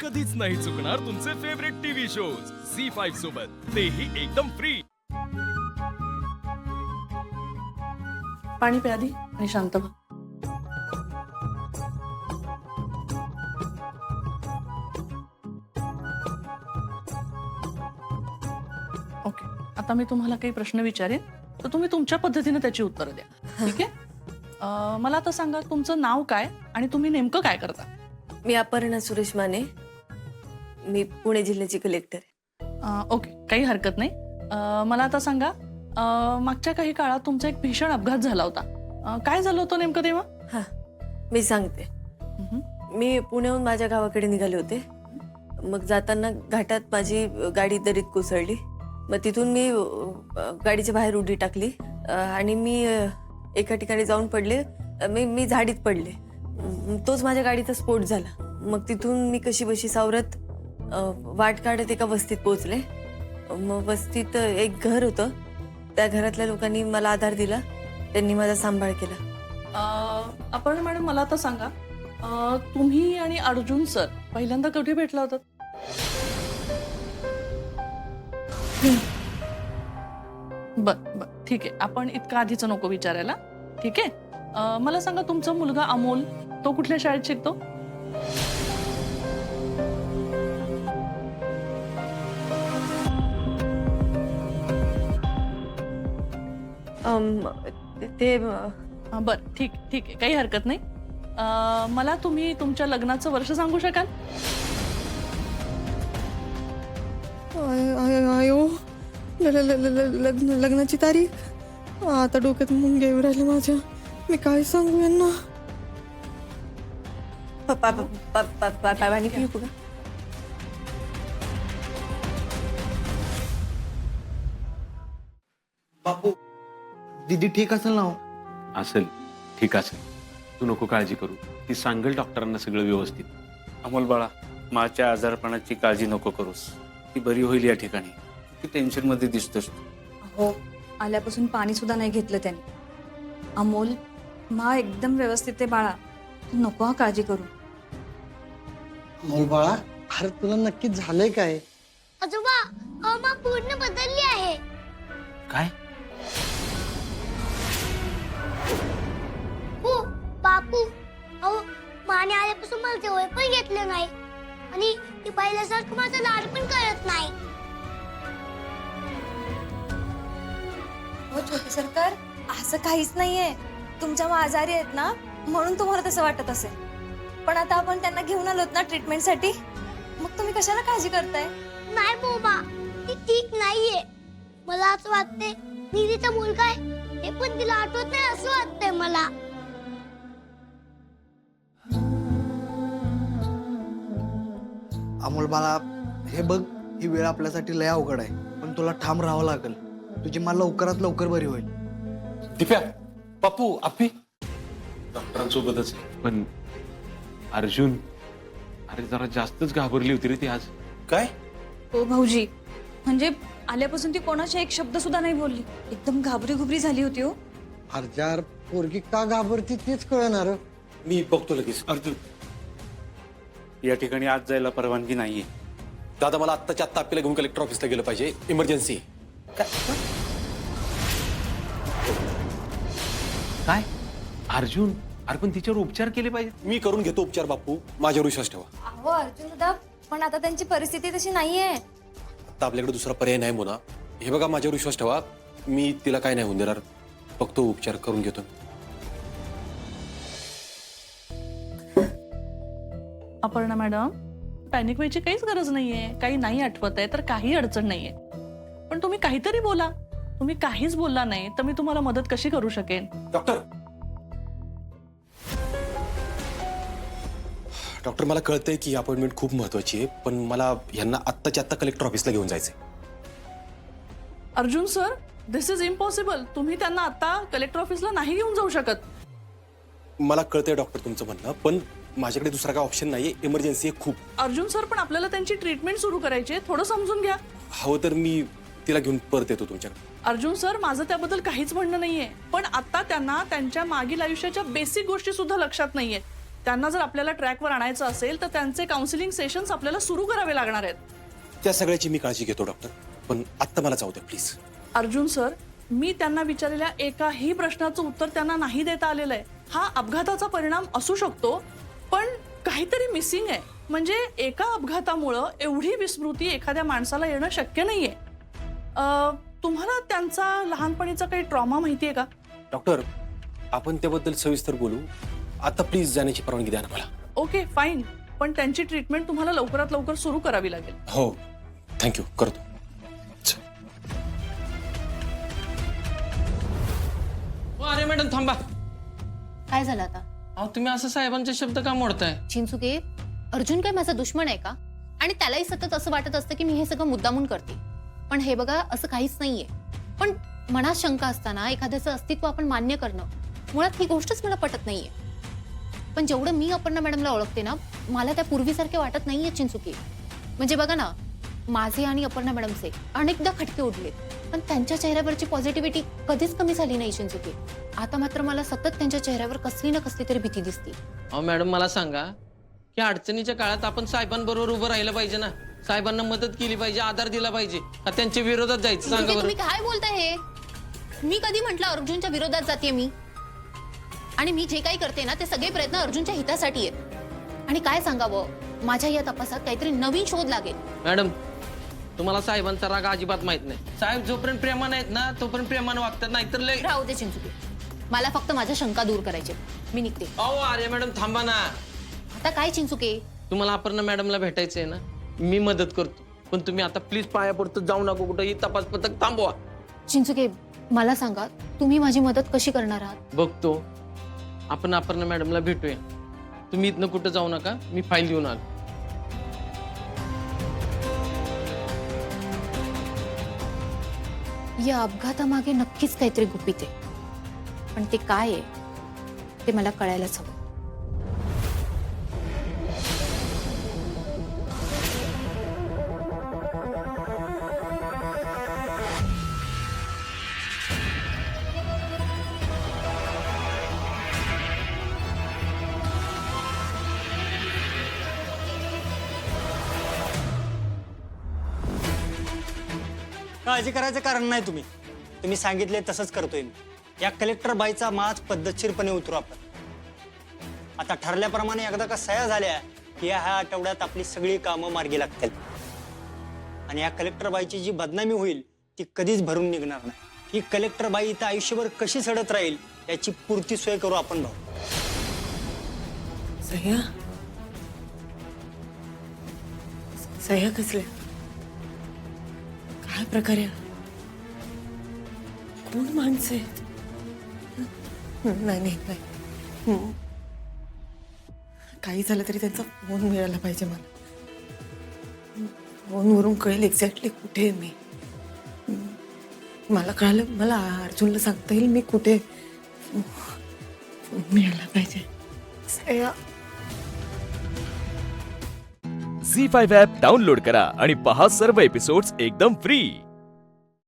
कधीच नाही चुकणार तुमचे फेवरेट टीव्ही शोज झी5 सोबत, तेही एकदम फ्री। पाणी प्या आधी आणि शांत व्हा। ओके, आता मी तुम्हाला काही प्रश्न विचारेन तर तुम्ही तुमच्या पद्धतीने त्याची उत्तरं द्या, ठीक आहे? मला आता सांगा तुमचं नाव काय आणि तुम्ही नेमकं काय करता? मी अपर्णा सुरेश माने, मी पुणे जिल्ह्याची कलेक्टर आहे। ओके, काही हरकत नाही। मला आता सांगा मागच्या काही काळात तुमचा एक भीषण अपघात झाला होता, काय झालं होतं नेमकं तेव्हा? हा, मी सांगते। मी पुण्याहून माझ्या गावाकडे निघाले होते। मग जाताना घाटात माझी गाडी दरीत कोसळली। मग तिथून मी गाडीच्या बाहेर उडी टाकली आणि मी एका ठिकाणी जाऊन पडले। मी झाडीत पडले। तोच माझ्या गाडीचा स्फोट झाला। मग तिथून मी कशी बशी सावरत वाट काढत एका वस्तीत पोहोचले। मग वस्तीत एक घर होतं, त्या घरातल्या लोकांनी मला आधार दिला, त्यांनी माझा सांभाळ केला। आपण मॅडम मला आता सांगा तुम्ही आणि अर्जुन सर पहिल्यांदा कुठे भेटला होता? बर, ठीक आहे, आपण इतकं आधीचं नको विचारायला, ठीक आहे? मला सांगा तुमचा मुलगा अमोल तो कुठल्या शाळेत शिकतो? ते बर, ठीक आहे, काही हरकत नाही। मला तुम्ही तुमच्या लग्नाचं वर्ष सांगू शकाल? आयो, लग्नाची तारीख आता डोक्यात मुंग्या येऊ राहिल्या माझ्या। मी काय सांगू यांना? पाणी पिऊ का? बापू, दीदी ठीक असेल ना? असेल, ठीक असेल, तू नको काळजी करू, ती सांगेल डॉक्टरांना सगळं व्यवस्थित। अमोल बाळा, माझ्या आजारपणाची काळजी नको करूस, ती बरी होईल या ठिकाणी। ती टेन्शन मध्ये दिसतोस तू। हो, आल्यापासून पाणी सुद्धा नाही घेतलं त्याने। अमोल, मा एकदम व्यवस्थित आहे बाळा, तू नको हा काळजी करू। अमोल बाळा, अरे तुला नक्की झालंय काय? आजोबा, मा पूर्ण बदलली आहे। काय? हो बापू, अहो माने आल्यापासून मला जवळ पण घेतलं नाही आणि ती पहिल्यासारखं माझा लाड पण करत नाही। हो छोटे सरकार, असं काहीच नाहीये, तुमच्या आजारी आहेत ना म्हणून तुम्हाला तसं वाटत असेल, पण आता आपण त्यांना घेऊन आलोत ना ट्रीटमेंटसाठी, मग तुम्ही कशाला काळजी करताय? नाही मोबा, ती ठीक नाहीये। मला असं वाटतंय मी तिचा मुलगा आहे, हे पण तिला आठवत नाही असं वाटतंय मला। अमोल बाळा, हे बघ, ही वेळ आपल्यासाठी लय अवघड आहे, पण तुला ठाम राहावं लागेल। तुझी मला लवकरात लवकर बरी होईल। दिप्या, पप्पू, आप्पी डॉक्टरांसोबतच आहे। पण अर्जुन, अरे जरा जास्तच घाबरली होती रे ती आज। काय? हो भाऊजी, म्हणजे आल्यापासून ती कोणाचा एक शब्द सुद्धा नाही बोलली, एकदम घाबरी झाली होती। हो अर्जार पोरगी का घाबरती तेच कळणार। मी बघतो लगेच। अर्जुन, या ठिकाणी आज जायला परवानगी नाहीये। दादा, मला आत्ताच्या आत्ता आपल्याला घेऊन कलेक्टर ऑफिसला गेलं पाहिजे, इमर्जन्सी। काय अर्जुन, अरे पण तिच्यावर उपचार केले पाहिजे। मी करून घेतो उपचार बापू, माझ्यावर विश्वास ठेवा। अहो अर्जुन दादा, पण आता त्यांची परिस्थिती तशी नाहीये। आता आपल्याकडे दुसरा पर्याय नाही मोना। हे बघा, माझ्यावर विश्वास ठेवा, मी तिला काय नाही होऊन देणार, फक्त उपचार करून घेतो। अपर्णा मॅडम, पॅनिक व्हायची काहीच गरज नाहीये, काही नाही आठवत आहे तर काही अडचण नाहीये, पण तुम्ही काहीतरी बोला। तुम्ही काहीच बोलला नाही तर मी तुम्हाला मदत कशी करू शकेन? डॉक्टर, मला कळतंय की अपॉइंटमेंट खूप महत्वाची आहे, पण मला यांना आत्ताच्या आत्ता कलेक्टर ऑफिसला घेऊन जायचंय। Arjun sir, this is impossible, तुम्ही त्यांना आता कलेक्टर ऑफिसला नाही घेऊन जाऊ शकत। मला कळतंय डॉक्टर तुमचं म्हणणं, पण माझ्याकडे दुसरा काय ऑप्शन नाहीये, इमर्जन्सी आहे खूप। अर्जुन सर, पण आपल्याला त्यांची ट्रीटमेंट सुरू करायची आहे, थोडं समजून घ्या। हवं तर मी तिला घेऊन परत येतो तुमच्याकडे। अर्जुन सर, माझं त्याबद्दल काहीच म्हणणं नाहीये, पण आता त्यांना त्यांच्या मागील आयुष्याच्या बेसिक गोष्टी सुद्धा लक्षात नाहीये। त्यांना जर आपल्याला ट्रॅकवर आणायचं असेल तर त्यांचे काउन्सिलिंग सेशन्स आपल्याला सुरू करावे लागणार आहेत. त्या सगळ्याची मी काळजी घेतो डॉक्टर, पण आत्ता मला जाऊ द्या प्लीज. अर्जुन सर, मी त्यांना विचारलेल्या एकाही प्रश्नाचं उत्तर त्यांना नाही देता आलेलं आहे. हा अपघाताचा परिणाम असू शकतो, पण काहीतरी मिसिंग आहे. म्हणजे एका अपघातामुळं एवढी विस्मृती एखाद्या माणसाला येणं शक्य नाहीये. तुम्हाला त्यांचा लहानपणीचा काही ट्रॉमा माहितीये का? डॉक्टर, आपण त्याबद्दल सविस्तर बोलू. आता प्लीज जाण्याची परवानगी द्या ना मला. ओके फाईन, पण त्यांची ट्रीटमेंट तुम्हाला लवकरात लवकर सुरू करावी लागेल. हो, थँक्यू, करतो. अरे मॅडम थांबा. काय झालं आता? अहो तुम्ही असं साहेबांचे शब्द का मोडताय? चिंचुके, अर्जुन काय माझा दुश्मन आहे का? आणि त्यालाही सतत असं वाटत असतं की मी हे सगळं मुद्दामून करते. पण हे बघा, असं काहीच नाहीये. पण मनात शंका असताना एखाद्याचं अस्तित्व आपण मान्य करणं, मुळात ही गोष्टच मला पटत नाहीये. पण जेवढं मी अपर्णा मॅडमला ओळखते ना, मला त्या पूर्वीसारखे वाटत नाहीये चिंचुके. म्हणजे बघा ना, माझे आणि अपर्णा मॅडमचे अनेकदा खटके उडले, पण त्यांच्या चेहऱ्यावरची पॉझिटिव्हिटी कधीच कमी झाली नाही चिंचुके. आता मात्र मला सतत त्यांच्या चेहऱ्यावर कसली ना कसली तरी भीती दिसते. अहो मॅडम मला सांगा की अडचणीच्या काळात आपण साहेबांबरोबर उभं राहिलं पाहिजे ना, साहेबांना मदत केली पाहिजे, आधार दिला पाहिजे का त्यांच्या विरोधात जायचं? सांगा बरं. तुम्ही काय बोलताय हे? मी कधी म्हटलं अर्जुनच्या विरोधात जाते मी? आणि मी जे काही करते ना ते सगळे प्रयत्न अर्जुनच्या हितासाठी आहेत. आणि काय सांगावं, माझ्या या तपासात काहीतरी नवीन शोध लागेल. मॅडम, तुम्हाला साहेबांचा राग अजिबात माहित नाही. साहेब जोपर्यंत प्रेमाने आहेत ना तोपर्यंत प्रेमाने वागतात, नाहीतर लय. राहू दे चिंचुके, मला फक्त माझ्या शंका दूर करायचे. मी निघते. अहो अरे मॅडम थांबा ना. आता काय चिंचुके? तुम्हाला अपर्णा मॅडमला भेटायचंय ना, मी मदत करतो, पण तुम्ही आता प्लीज पाया पडतो जाऊ नको कुठं. ही तपास पथक थांबवा. चिंचुके, मला सांगा, तुम्ही माझी मदत कशी करणार आहात? बघतो. आपण अपर्णा मॅडमला भेटूया. तुम्ही इथनं कुठं जाऊ नका, मी फाईल घेऊन आलो. या अपघातामागे नक्कीच काहीतरी गुपित आहे, पण ते काय आहे ते मला कळायलाच हवं. काळजी करायचं कारण नाही. तुम्ही सांगितले तसंच करतोय मी. या कलेक्टर बाईचा माज पद्धतशीरपणे उतरू आपण. आता ठरल्याप्रमाणे एकदा का सह्या झाल्या की ह्या आठवड्यात आपली सगळी कामं मार्गी लागतील. आणि या कलेक्टर बाईची जी बदनामी होईल ती कधीच भरून निघणार नाही. ही कलेक्टर बाई इथं आयुष्यभर कशी सडत राहील याची पूर्ती सोय करू आपण. भाऊ सह्या, सह्या कसल्या? काय प्रकारे? कोण माणसं आहेत? नाही. काही झालं तरी त्यांचा फोन मिळाला पाहिजे मला. फोनवरून कळेल एक्झॅक्टली कुठे आहे मी. मला कळालं, मला अर्जुनला सांगता येईल मी कुठे. फोन मिळाला पाहिजे. सह्या. झी5 ॲप डाउनलोड करा आणि पहा सर्व एपिसोड्स एकदम फ्री.